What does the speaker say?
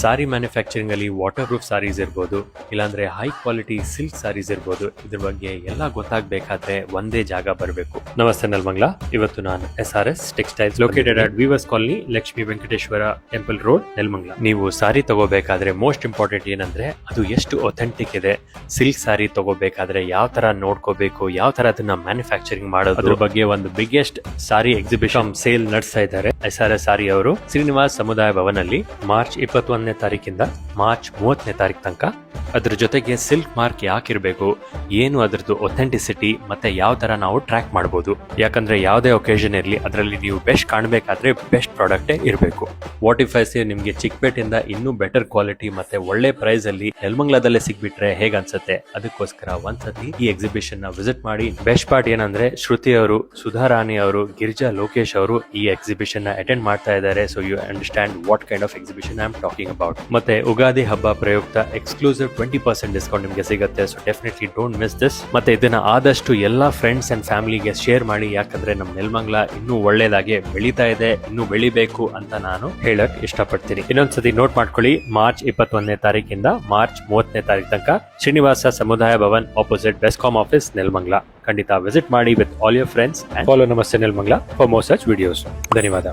ಸಾರಿ manufacturing ಅಲ್ಲಿ water proof saris ಇರ್ಬೋದು, ಇಲ್ಲಾಂದ್ರೆ ಹೈ ಕ್ವಾಲಿಟಿ ಸಿಲ್ಕ್ ಸಾರೀಸ್ ಇರ್ಬೋದು, ಇದ್ರ ಬಗ್ಗೆ ಎಲ್ಲ ಗೊತ್ತಾಗಬೇಕಾದ್ರೆ ಒಂದೇ ಜಾಗ ಬರಬೇಕು. ನಮಸ್ತೆ ನೆಲಮಂಗಲ. ಇವತ್ತು ನಾನು SRS textiles located at viewers colony, Lakshmi Venkateshwara temple road, Nelamangala. ನೀವು ಸಾರಿ ತಗೋಬೇಕಾದ್ರೆ ಮೋಸ್ಟ್ ಇಂಪಾರ್ಟೆಂಟ್ ಏನಂದ್ರೆ ಅದು ಎಷ್ಟು ಅಥೆಂಟಿಕ್ ಇದೆ. ಸಿಲ್ಕ್ ಸಾರಿ ತಗೋಬೇಕಾದ್ರೆ ಯಾವ ತರ ನೋಡ್ಕೋಬೇಕು, ಯಾವ ತರ ಅದನ್ನ ಮ್ಯಾನುಫ್ಯಾಕ್ಚರಿಂಗ್ ಮಾಡೋದು, ಅದ್ರ ಬಗ್ಗೆ ಒಂದು ಬಿಗ್ಗೆಸ್ಟ್ ಸಾರಿ ಎಕ್ಸಿಬಿಷನ್ ಸೇಲ್ ನಡೆಸ್ತಾ ಇದ್ದಾರೆ SRS ಸಾರಿ ಅವರು ಶ್ರೀನಿವಾಸ್ ಸಮುದಾಯ ಭವನಲ್ಲಿ ಮಾರ್ಚ್ 21ನೇ ತಾರೀಕಿಂದ ಮಾರ್ಚ್ 30ನೇ ತಾರೀಕು ತನಕ. ಅದ್ರ ಜೊತೆಗೆ ಸಿಲ್ಕ್ ಮಾರ್ಕ್ ಯಾಕಿರ್ಬೇಕು, ಏನು ಅದರದ್ದು ಒಥೆಂಟಿಸಿಟಿ, ಮತ್ತೆ ಯಾವ ತರ ನಾವು ಟ್ರ್ಯಾಕ್ ಮಾಡಬಹುದು. ಯಾಕಂದ್ರೆ ಯಾವುದೇ ಒಕೇಶನ್ ಇರಲಿ ಅದರಲ್ಲಿ ನೀವು ಬೆಸ್ಟ್ ಕಾಣಬೇಕಾದ್ರೆ ಬೆಸ್ಟ್ ಪ್ರಾಡಕ್ಟೇ ಇರಬೇಕು. ವಾಟ್ ಇಫ್ ಐ ಸೇ ನಿಮ್ಗೆ ಚಿಕ್ಕಪೇಟೆಯಿಂದ ಇನ್ನೂ ಬೆಟರ್ ಕ್ವಾಲಿಟಿ ಮತ್ತೆ ಒಳ್ಳೆ ಪ್ರೈಸ್ ಅಲ್ಲಿ ನೆಲಮಂಗಲದಲ್ಲೇ ಸಿಗ್ಬಿಟ್ರೆ ಹೇಗ್ ಅನ್ಸುತ್ತೆ. ಅದಕ್ಕೋಸ್ಕರ ಒಂದ್ಸತಿ ಈ ಎಕ್ಸಿಬಿಷನ್ ನ ವಿಸಿಟ್ ಮಾಡಿ. ಬೆಸ್ಟ್ ಪಾರ್ಟ್ ಏನಂದ್ರೆ ಶ್ರುತಿ ಅವರು, ಸುಧಾರಾಣಿ ಅವರು, ಗಿರಿಜಾ ಲೋಕೇಶ್ ಅವರು ಈ ಎಕ್ಸಿಬಿಷನ್ ನ ಅಟೆಂಡ್ ಮಾಡ್ತಾ ಇದ್ದಾರೆ. So you understand what kind of exhibition I am talking about. ಮತ್ತೆ ಉಗಾದಿ ಹಬ್ಬ ಪ್ರಯುಕ್ತ ಎಕ್ಸ್ಕ್ಲೂಸಿವ್ 20% ಡಿಸ್ಕೌಂಟ್ ನಿಮಗೆ ಸಿಗುತ್ತೆ. So definitely don't miss this. ಮತ್ತೆ ಇದನ್ನ ಆದಷ್ಟು ಎಲ್ಲಾ ಫ್ರೆಂಡ್ಸ್ ಅಂಡ್ ಫ್ಯಾಮಿಲಿಗೆ ಶೇರ್ ಮಾಡಿ. ಯಾಕಂದ್ರೆ ನಮ್ಮ ನೆಲಮಂಗಲ ಇನ್ನೂ ಒಳ್ಳೇದಾಗಿ ಬೆಳೀತಾ ಇದೆ, ಇನ್ನೂ ಬೆಳಿಬೇಕು ಅಂತ ನಾನು ಹೇಳಕ್ ಇಷ್ಟಪಡ್ತೀನಿ. ಇನ್ನೊಂದ್ಸತಿ ನೋಟ್ ಮಾಡ್ಕೊಳ್ಳಿ, ಮಾರ್ಚ್ 21ನೇ ತಾರೀಕಿಂದ ಮಾರ್ಚ್ 30ನೇ ತಾರೀಕು ತನಕ ಶ್ರೀನಿವಾಸ ಸಮುದಾಯ ಭವನ್ ಆಪೋಸಿಟ್ ಬೆಸ್ಕಾಂ ಆಫೀಸ್, ನೆಲಮಂಗಲ. ಖಂಡಿತ ವಿಸಿಟ್ ಮಾಡಿ with all your friends and follow Namaste Nelamangala for more such videos. ಧನ್ಯವಾದ.